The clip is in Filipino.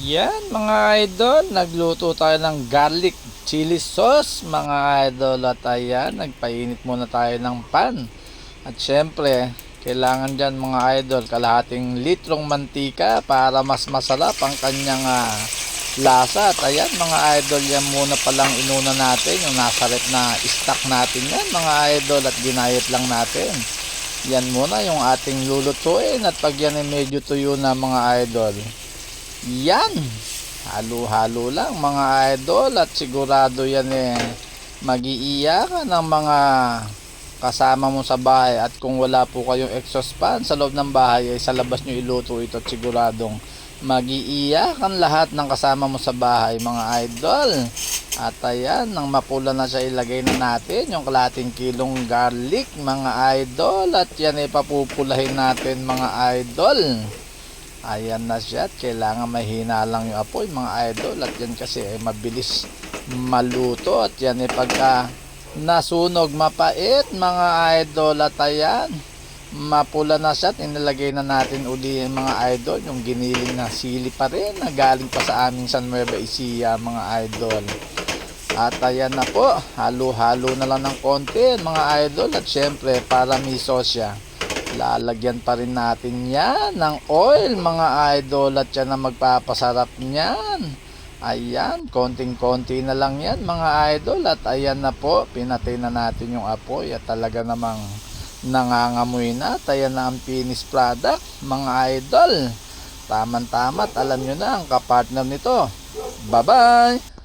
Yan mga idol, nagluto tayo ng garlic chili sauce mga idol. At ayan, nagpainit muna tayo ng pan. At syempre, kailangan dyan mga idol, kalahating litrong mantika para mas masarap ang kanyang lasa. At ayan mga idol, yan muna palang inuna natin, yung nasa rep na stock natin yan mga idol, at ginayat lang natin. Yan muna yung ating lulutuin, at pag yan ay medyo tuyo na mga idol, yan, halo-halo lang mga idol, at sigurado yan mag-iiyakan ng mga kasama mo sa bahay. At kung wala po kayong exhaust fan sa loob ng bahay, ay sa labas nyo iluto ito at siguradong mag-iiyakan lahat ng kasama mo sa bahay mga idol. At ayan, nang mapula na siya, ilagay na natin yung kalahating kilong garlic mga idol, at yan ay papupulahin natin mga idol. Ayan na siya, at kailangan mahina lang yung apoy mga idol, at yan kasi ay mabilis maluto. At yan ay pagka nasunog mapait mga idol, at ayan mapula na siya, at inilagay na natin uli mga idol yung giniling na sili pa rin na galing pa sa aming San Nueva Ecija mga idol. At ayan na po, halo-halo na lang ng konti mga idol. At syempre para miso siya, lalagyan pa rin natin yan ng oil mga idol, at yan ang magpapasarap niyan. Ayan, konting-konti na lang yan mga idol. At ayan na po, pinatay na natin yung apoy, at talaga namang nangangamoy na. At ayan na ang finished product mga idol. Tama-tama, at alam nyo na ang kapartner nito. Bye-bye!